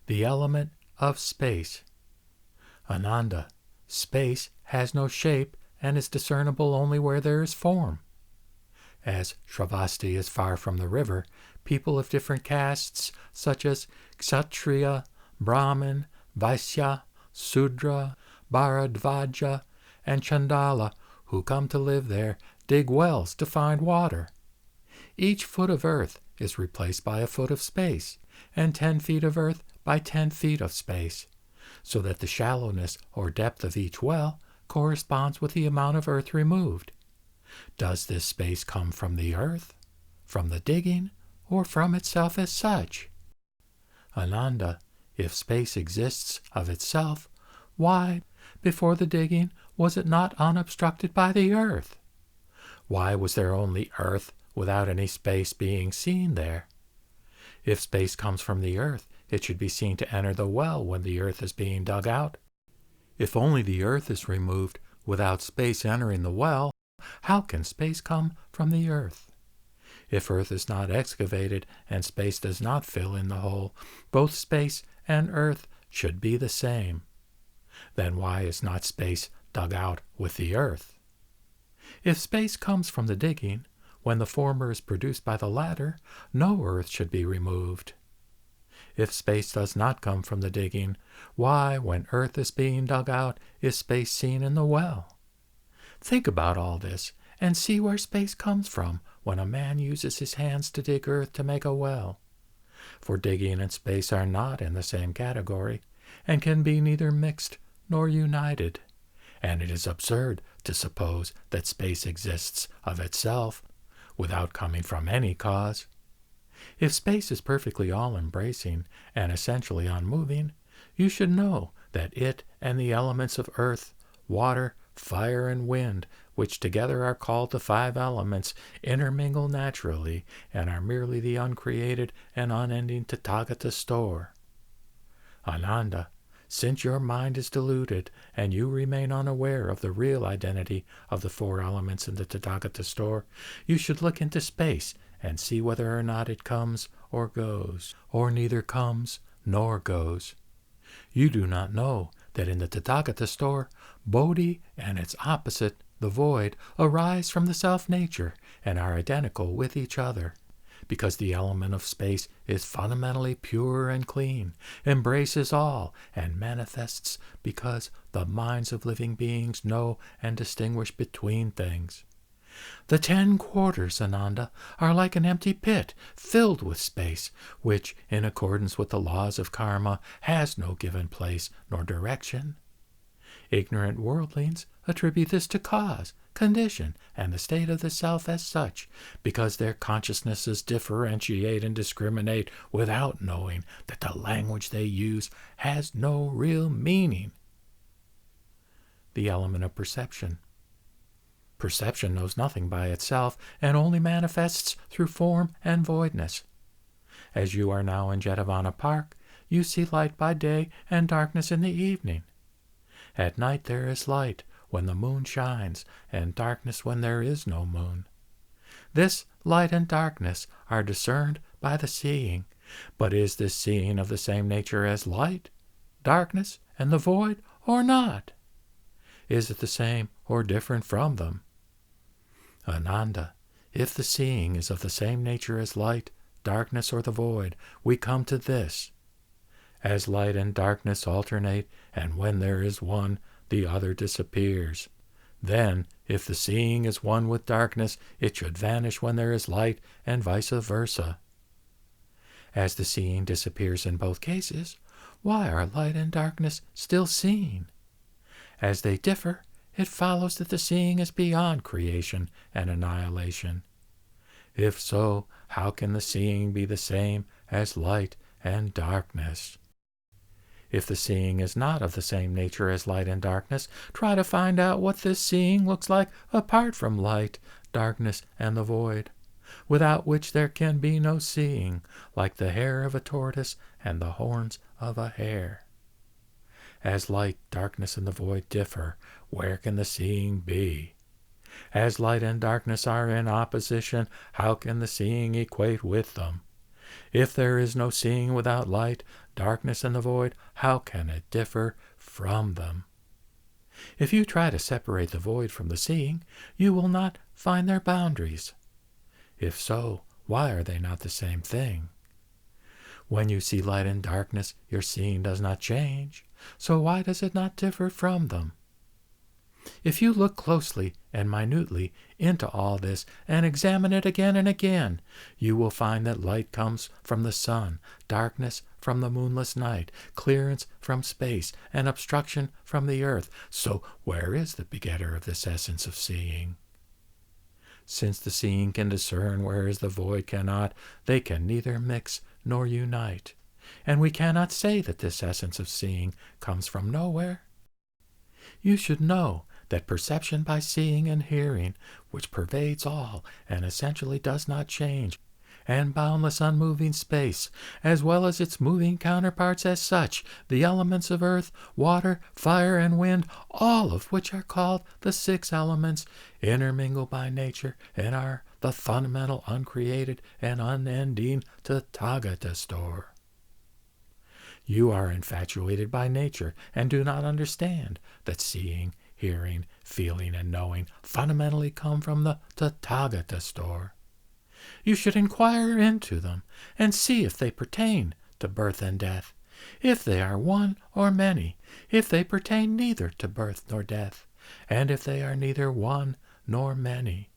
The element of space. Ananda, space has no shape and is discernible only where there is form. As Shravasti is far from the river, people of different castes, such as Kshatriya, Brahmin, Vaisya, Sudra, Bharadvaja, and Chandala, who come to live there, dig wells to find water. Each foot of earth is replaced by a foot of space, and 10 feet of earth by 10 feet of space, so that the shallowness or depth of each well corresponds with the amount of earth removed. Does this space come from the earth, from the digging, or from itself as such? Ananda, if space exists of itself, why, before the digging, was it not unobstructed by the earth? Why was there only earth without any space being seen there? If space comes from the earth, it should be seen to enter the well when the earth is being dug out. If only the earth is removed without space entering the well, how can space come from the earth? If earth is not excavated and space does not fill in the hole, both space and earth should be the same. Then why is not space dug out with the earth? If space comes from the digging, when the former is produced by the latter, no earth should be removed. If space does not come from the digging, why, when earth is being dug out, is space seen in the well? Think about all this and see where space comes from when a man uses his hands to dig earth to make a well. For digging and space are not in the same category, and can be neither mixed nor united, and it is absurd to suppose that space exists of itself, without coming from any cause. If space is perfectly all-embracing and essentially unmoving, you should know that it and the elements of earth, water, fire, and wind, which together are called the 5 elements, intermingle naturally and are merely the uncreated and unending Tathagata Store. Ananda, since your mind is deluded and you remain unaware of the real identity of the 4 elements in the Tathagata Store, you should look into space and see whether or not it comes or goes, or neither comes nor goes. You do not know that in the Tathagata Store, Bodhi and its opposite, the void, arise from the self-nature and are identical with each other, because the element of space is fundamentally pure and clean, embraces all, and manifests because the minds of living beings know and distinguish between things. The 10 quarters, Ananda, are like an empty pit filled with space, which, in accordance with the laws of karma, has no given place nor direction. Ignorant worldlings attribute this to cause, condition, and the state of the self as such, because their consciousnesses differentiate and discriminate without knowing that the language they use has no real meaning. The element of perception. Perception knows nothing by itself and only manifests through form and voidness. As you are now in Jetavana Park, you see light by day and darkness in the evening. At night there is light when the moon shines, and darkness when there is no moon. This light and darkness are discerned by the seeing, but is this seeing of the same nature as light, darkness, and the void, or not? Is it the same or different from them? Ananda, if the seeing is of the same nature as light, darkness, or the void, we come to this. As light and darkness alternate, and when there is one, the other disappears. Then, if the seeing is one with darkness, it should vanish when there is light, and vice versa. As the seeing disappears in both cases, why are light and darkness still seen? As they differ, it follows that the seeing is beyond creation and annihilation. If so, how can the seeing be the same as light and darkness? If the seeing is not of the same nature as light and darkness, try to find out what this seeing looks like apart from light, darkness, and the void, without which there can be no seeing, like the hair of a tortoise and the horns of a hare. As light, darkness, and the void differ, where can the seeing be? As light and darkness are in opposition, how can the seeing equate with them? If there is no seeing without light, darkness, and the void, how can it differ from them? If you try to separate the void from the seeing, you will not find their boundaries. If so, why are they not the same thing? When you see light and darkness, your seeing does not change, so why does it not differ from them? If you look closely and minutely into all this and examine it again and again, you will find that light comes from the sun, darkness from the moonless night, clearance from space, and obstruction from the earth. So where is the begetter of this essence of seeing? Since the seeing can discern whereas the void cannot, they can neither mix nor unite. And we cannot say that this essence of seeing comes from nowhere. You should know that perception by seeing and hearing, which pervades all and essentially does not change, and boundless unmoving space, as well as its moving counterparts as such, the elements of earth, water, fire, and wind, all of which are called the 6 elements, intermingle by nature and are the fundamental, uncreated, and unending Tathagata Store. You are infatuated by nature and do not understand that seeing, hearing, feeling, and knowing fundamentally come from the Tathagata Store. You should inquire into them and see if they pertain to birth and death, if they are one or many, if they pertain neither to birth nor death, and if they are neither one nor many.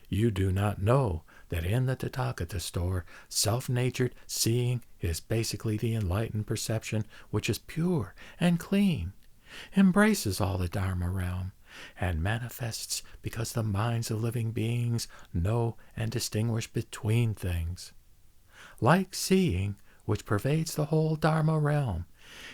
You do not know that in the Tathagata Store, self-natured seeing is basically the enlightened perception which is pure and clean, embraces all the Dharma realm, and manifests because the minds of living beings know and distinguish between things. Like seeing, which pervades the whole Dharma realm,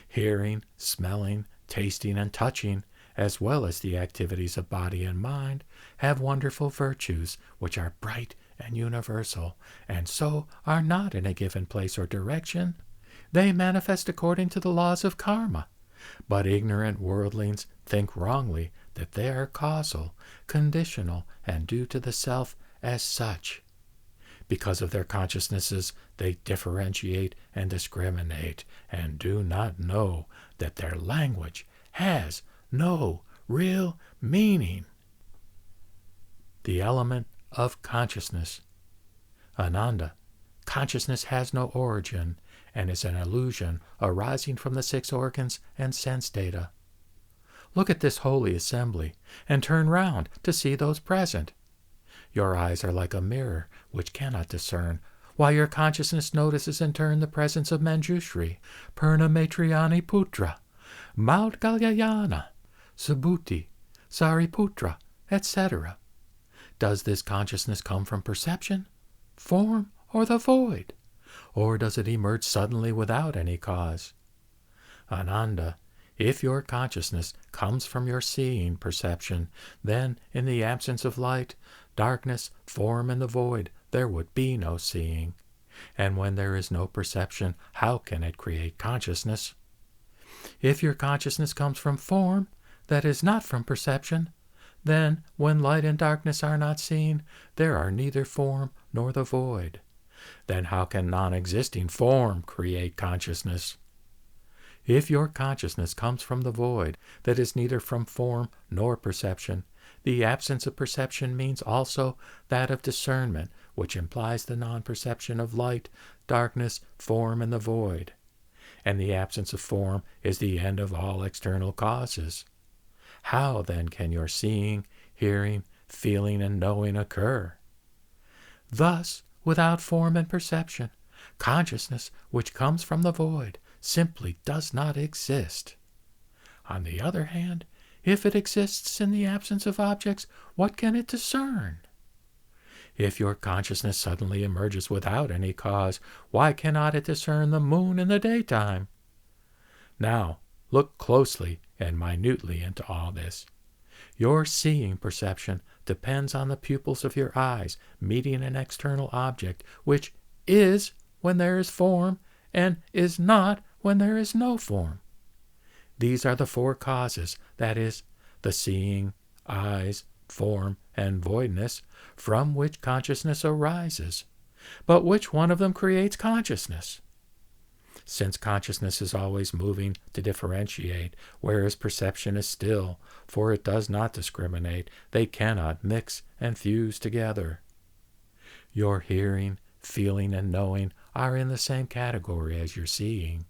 hearing, smelling, tasting, and touching, as well as the activities of body and mind, have wonderful virtues which are bright and universal, and so are not in a given place or direction. They manifest according to the laws of karma, but ignorant worldlings think wrongly that they are causal, conditional, and due to the self as such. Because of their consciousnesses, they differentiate and discriminate, and do not know that their language has no real meaning. The element of consciousness. Ananda, consciousness has no origin and is an illusion arising from the 6 organs and sense data. Look at this holy assembly and turn round to see those present. Your eyes are like a mirror which cannot discern, while your consciousness notices in turn the presence of Manjushri, Purna Maitrayani Putra, Maudgalyayana, Subhuti, Sariputra, etc. Does this consciousness come from perception, form, or the void? Or does it emerge suddenly without any cause? Ananda, if your consciousness comes from your seeing perception, then in the absence of light, darkness, form, and the void, there would be no seeing. And when there is no perception, how can it create consciousness? If your consciousness comes from form, that is not from perception, then when light and darkness are not seen, there are neither form nor the void. Then how can non-existing form create consciousness? If your consciousness comes from the void, that is neither from form nor perception, the absence of perception means also that of discernment, which implies the non-perception of light, darkness, form, and the void. And the absence of form is the end of all external causes. How then can your seeing, hearing, feeling, and knowing occur? Thus, without form and perception, consciousness, which comes from the void, simply does not exist. On the other hand, if it exists in the absence of objects, what can it discern? If your consciousness suddenly emerges without any cause, why cannot it discern the moon in the daytime? Now, look closely and minutely into all this. Your seeing perception depends on the pupils of your eyes meeting an external object, which is when there is form and is not when there is no form. These are the 4 causes, that is, the seeing, eyes, form, and voidness, from which consciousness arises. But which one of them creates consciousness? Since consciousness is always moving to differentiate, whereas perception is still, for it does not discriminate, they cannot mix and fuse together. Your hearing, feeling, and knowing are in the same category as your seeing,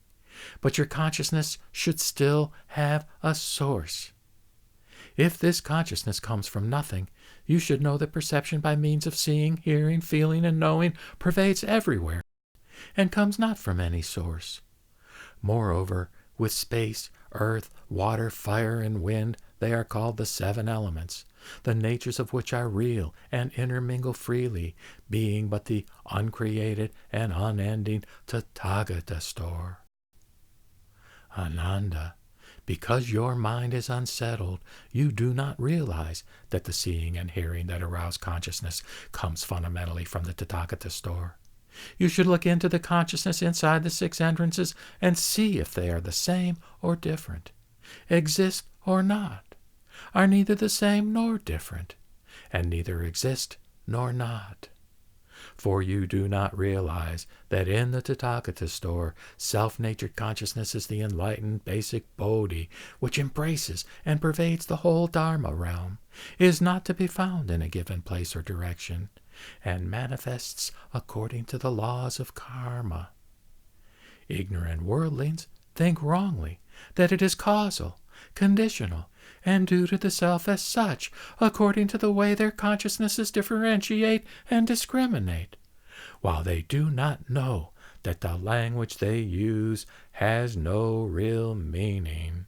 but your consciousness should still have a source. If this consciousness comes from nothing, you should know that perception by means of seeing, hearing, feeling, and knowing pervades everywhere, and comes not from any source. Moreover, with space, earth, water, fire, and wind, they are called the seven elements, the natures of which are real and intermingle freely, being but the uncreated and unending Tathagata Store. Ananda, because your mind is unsettled, you do not realize that the seeing and hearing that arouse consciousness comes fundamentally from the Tathagata Store. You should look into the consciousness inside the six entrances and see if they are the same or different, exist or not, are neither the same nor different, and neither exist nor not. For you do not realize that in the Tathagata Store, self-natured consciousness is the enlightened basic Bodhi, which embraces and pervades the whole Dharma realm, is not to be found in a given place or direction, and manifests according to the laws of karma. Ignorant worldlings think wrongly that it is causal, conditional, and due to the self as such, according to the way their consciousnesses differentiate and discriminate, while they do not know that the language they use has no real meaning.